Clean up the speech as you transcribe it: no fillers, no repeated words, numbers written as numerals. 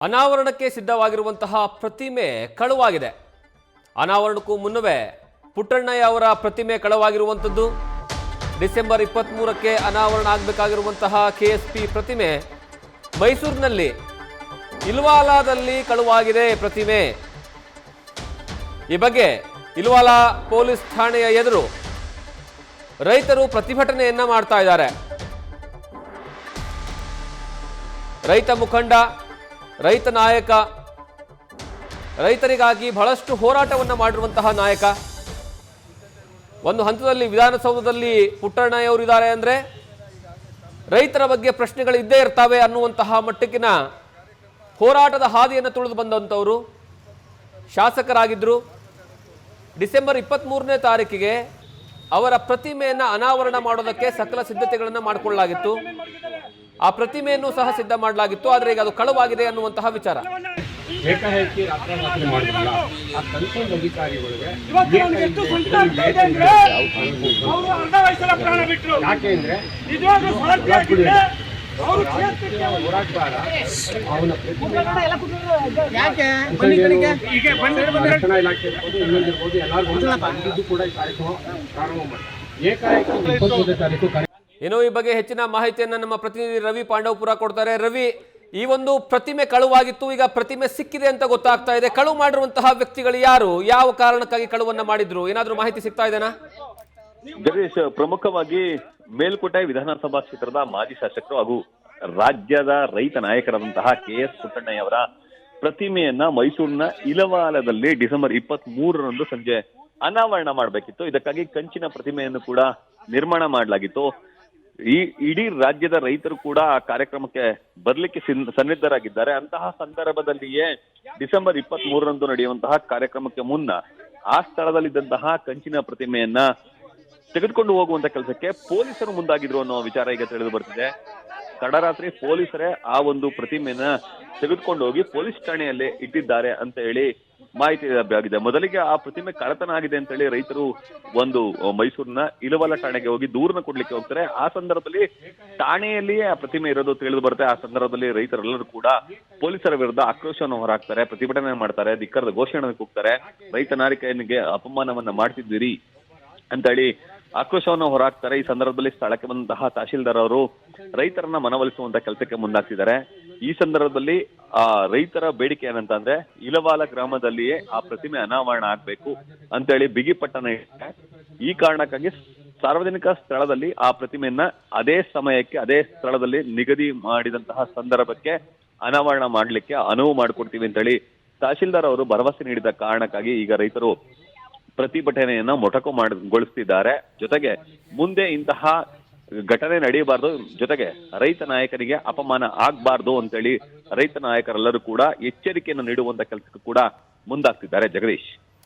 ಅನಾವರಣಕ್ಕೆ ಸಿದ್ಧವಾಗಿರುವಂತಹ ಪ್ರತಿಮೆ ಕಳುವಾಗಿದೆ. ಅನಾವರಣಕ್ಕೂ ಮುನ್ನವೇ ಪುಟ್ಟಣ್ಣಯ್ಯ ಅವರ ಪ್ರತಿಮೆ ಕಳುವಾಗಿರುವಂಥದ್ದು. ಡಿಸೆಂಬರ್ 23ಕ್ಕೆ ಅನಾವರಣ ಆಗಬೇಕಾಗಿರುವಂತಹ ಕೆಎಸ್ಪಿ ಪ್ರತಿಮೆ ಮೈಸೂರಿನಲ್ಲಿ ಇಲ್ವಾಲಾದಲ್ಲಿ ಕಳುವಾಗಿದೆ ಪ್ರತಿಮೆ. ಈ ಬಗ್ಗೆ ಇಲ್ವಾಲಾ ಪೊಲೀಸ್ ಠಾಣೆಯ ಎದುರು ರೈತರು ಪ್ರತಿಭಟನೆಯನ್ನ ಮಾಡ್ತಾ ಇದ್ದಾರೆ. ರೈತ ಮುಖಂಡ, ರೈತ ನಾಯಕ, ರೈತರಿಗಾಗಿ ಬಹಳಷ್ಟು ಹೋರಾಟವನ್ನು ಮಾಡಿರುವಂತಹ ನಾಯಕ. ಒಂದು ಹಂತದಲ್ಲಿ ವಿಧಾನಸೌಧದಲ್ಲಿ ಪುಟ್ಟಣ್ಣಯ್ಯ ಅವರು ಇದ್ದಾರೆ ಅಂದ್ರೆ ರೈತರ ಬಗ್ಗೆ ಪ್ರಶ್ನೆಗಳು ಇದ್ದೇ ಇರ್ತವೆ ಅನ್ನುವಂತಹ ಮಟ್ಟಕ್ಕಿನ ಹೋರಾಟದ ಹಾದಿಯನ್ನು ತುಳಿದು ಬಂದಂಥವರು ಶಾಸಕರಾಗಿದ್ದರು. ಡಿಸೆಂಬರ್ 23ನೇ ತಾರೀಕಿಗೆ ಅವರ ಪ್ರತಿಮೆಯನ್ನು ಅನಾವರಣ ಮಾಡೋದಕ್ಕೆ ಸಕಲ ಸಿದ್ಧತೆಗಳನ್ನು ಮಾಡಿಕೊಳ್ಳಲಾಗಿತ್ತು. ಆ ಪ್ರತಿಮೆಯನ್ನು ಸಹ ಸಿದ್ಧ ಮಾಡಲಾಗಿತ್ತು. ಆದರೆ ಈಗ ಅದು ಕಳುವಾಗಿದೆ ಅನ್ನುವಂತಹ ವಿಚಾರ. ಏಕಾಏಕಿ ರಾತ್ರಿ ಮಾಡಿದ್ರಲ್ಲ, ಆ ಕನ್ಸರ್ನ್ ಅಧಿಕಾರಿಗಳಿಗೆ ಯಾಕೆ ಅಂದ್ರೆ ಹೋರಾಟಗಾರ ಅವನ ರಕ್ಷಣಾ ಇಲಾಖೆ ಇರ್ಬೋದು, ಇನ್ನೊಂದಿರ್ಬೋದು, ಎಲ್ಲರಿಗೂ ಕೂಡ ಈ ಕಾರ್ಯಕ್ರಮ ಪ್ರಾರಂಭ ಮಾಡ್ತಾರೆ. ಏಕಾಏಕಿ 23ನೇ ತಾರೀಕು. ಇನ್ನು ಈ ಬಗ್ಗೆ ಹೆಚ್ಚಿನ ಮಾಹಿತಿಯನ್ನು ನಮ್ಮ ಪ್ರತಿನಿಧಿ ರವಿ ಪಾಂಡವಪುರ ಕೊಡ್ತಾರೆ. ರವಿ, ಈ ಒಂದು ಪ್ರತಿಮೆ ಕಳುವಾಗಿತ್ತು, ಈಗ ಪ್ರತಿಮೆ ಸಿಕ್ಕಿದೆ ಅಂತ ಗೊತ್ತಾಗ್ತಾ ಇದೆ. ಕಳುವು ಮಾಡಿರುವಂತಹ ವ್ಯಕ್ತಿಗಳು ಯಾರು, ಯಾವ ಕಾರಣಕ್ಕಾಗಿ ಕಳುವನ್ನ ಮಾಡಿದ್ರು, ಏನಾದ್ರೂ ಮಾಹಿತಿ ಸಿಗ್ತಾ ಇದೆನಾ? ಜಗದೀಶ್, ಪ್ರಮುಖವಾಗಿ ಮೇಲ್ಕೋಟೆ ವಿಧಾನಸಭಾ ಕ್ಷೇತ್ರದ ಮಾಜಿ ಶಾಸಕರು ಹಾಗೂ ರಾಜ್ಯದ ರೈತ ನಾಯಕರಾದಂತಹ ಕೆಎಸ್ ಪುಟ್ಟಣ್ಣಯ್ಯ ಅವರ ಪ್ರತಿಮೆಯನ್ನ ಮೈಸೂರಿನ ಇಲವಾಲದಲ್ಲಿ ಡಿಸೆಂಬರ್ 23ರಂದು ಸಂಜೆ ಅನಾವರಣ ಮಾಡಬೇಕಿತ್ತು. ಇದಕ್ಕಾಗಿ ಕಂಚಿನ ಪ್ರತಿಮೆಯನ್ನು ಕೂಡ ನಿರ್ಮಾಣ ಮಾಡಲಾಗಿತ್ತು. ಈ ಇಡೀ ರಾಜ್ಯದ ರೈತರು ಕೂಡ ಆ ಕಾರ್ಯಕ್ರಮಕ್ಕೆ ಬರ್ಲಿಕ್ಕೆ ಸನ್ನಿದ್ಧರಾಗಿದ್ದಾರೆ. ಅಂತಹ ಸಂದರ್ಭದಲ್ಲಿಯೇ ಡಿಸೆಂಬರ್ 23ರಂದು ನಡೆಯುವಂತಹ ಕಾರ್ಯಕ್ರಮಕ್ಕೆ ಮುನ್ನ ಆ ಸ್ಥಳದಲ್ಲಿದ್ದಂತಹ ಕಂಚಿನ ಪ್ರತಿಮೆಯನ್ನ ತೆಗೆದುಕೊಂಡು ಹೋಗುವಂತ ಕೆಲಸಕ್ಕೆ ಪೊಲೀಸರು ಮುಂದಾಗಿದ್ರು ಅನ್ನೋ ವಿಚಾರ ಈಗ ತಿಳಿದು ಬರ್ತಿದೆ. ತಡರಾತ್ರಿ ಪೊಲೀಸರೇ ಆ ಒಂದು ಪ್ರತಿಮೆಯನ್ನ ತೆಗೆದುಕೊಂಡು ಹೋಗಿ ಪೊಲೀಸ್ ಠಾಣೆಯಲ್ಲಿ ಇಟ್ಟಿದ್ದಾರೆ ಅಂತ ಹೇಳಿ ಮಾಹಿತಿ ಲಭ್ಯವಾಗಿದೆ. ಮೊದಲಿಗೆ ಆ ಪ್ರತಿಮೆ ಕಳ್ಳತನ ಆಗಿದೆ ಅಂತ ಹೇಳಿ ರೈತರು ಒಂದು ಮೈಸೂರಿನ ಇಲವಾಲ ಠಾಣೆಗೆ ಹೋಗಿ ದೂರನ್ನ ಕೊಡ್ಲಿಕ್ಕೆ ಹೋಗ್ತಾರೆ. ಆ ಸಂದರ್ಭದಲ್ಲಿ ಠಾಣೆಯಲ್ಲಿಯೇ ಆ ಪ್ರತಿಮೆ ಇರೋದು ತಿಳಿದು ಬರುತ್ತೆ. ಆ ಸಂದರ್ಭದಲ್ಲಿ ರೈತರೆಲ್ಲರೂ ಕೂಡ ಪೊಲೀಸರ ವಿರುದ್ಧ ಆಕ್ರೋಶವನ್ನು ಹೊರಹಾಕ್ತಾರೆ, ಪ್ರತಿಭಟನೆ ಮಾಡ್ತಾರೆ, ಧಿಕ್ಕರದ ಘೋಷಣೆ ಕೂಗ್ತಾರೆ. ರೈತ ನಾಯಕನಿಗೆ ಅಪಮಾನವನ್ನ ಮಾಡ್ತಿದ್ದೀರಿ ಅಂತ ಹೇಳಿ ಆಕ್ರೋಶವನ್ನು ಹೊರಹಾಕ್ತಾರೆ. ಈ ಸಂದರ್ಭದಲ್ಲಿ ಸ್ಥಳಕ್ಕೆ ಬಂದಂತಹ ತಹಶೀಲ್ದಾರ್ ಅವರು ರೈತರನ್ನ ಮನವೊಲಿಸುವಂತ ಕೆಲಸಕ್ಕೆ ಮುಂದಾಗ್ತಿದ್ದಾರೆ. ಈ ಸಂದರ್ಭದಲ್ಲಿ ಆ ರೈತರ ಬೇಡಿಕೆ ಏನಂತ ಅಂದ್ರೆ ಇಲವಾಲ ಗ್ರಾಮದಲ್ಲಿಯೇ ಆ ಪ್ರತಿಮೆ ಅನಾವರಣ ಆಗ್ಬೇಕು ಅಂತ ಹೇಳಿ ಬಿಗಿಪಟ್ಟನ ಇಟ್ಟಿದ್ದಾರೆ. ಈ ಕಾರಣಕ್ಕಾಗಿ ಸಾರ್ವಜನಿಕ ಸ್ಥಳದಲ್ಲಿ ಆ ಪ್ರತಿಮೆಯನ್ನ ಅದೇ ಸಮಯಕ್ಕೆ ಅದೇ ಸ್ಥಳದಲ್ಲಿ ನಿಗದಿ ಮಾಡಿದಂತಹ ಸಂದರ್ಭಕ್ಕೆ ಅನಾವರಣ ಮಾಡ್ಲಿಕ್ಕೆ ಅನುವು ಮಾಡಿಕೊಡ್ತೀವಿ ಅಂತ ಹೇಳಿ ತಹಶೀಲ್ದಾರ್ ಅವರು ಭರವಸೆ ನೀಡಿದ ಕಾರಣಕ್ಕಾಗಿ ಈಗ ರೈತರು ಪ್ರತಿಭಟನೆಯನ್ನ ಮೊಟಕುಗೊಳಿಸ್ತಿದ್ದಾರೆ. ಜೊತೆಗೆ ಮುಂದೆ ಇಂತಹ ಘಟನೆ ನಡೆಯಬಾರ್ದು, ಜೊತೆಗೆ ರೈತ ನಾಯಕನಿಗೆ ಅಪಮಾನ ಆಗ್ಬಾರ್ದು ಅಂತೇಳಿ ರೈತ ನಾಯಕರೆಲ್ಲರೂ ಕೂಡ ಎಚ್ಚರಿಕೆಯನ್ನು ನೀಡುವಂತ ಕೆಲಸಕ್ಕೂ ಕೂಡ ಮುಂದಾಗ್ತಿದ್ದಾರೆ. ಜಗದೀಶ್.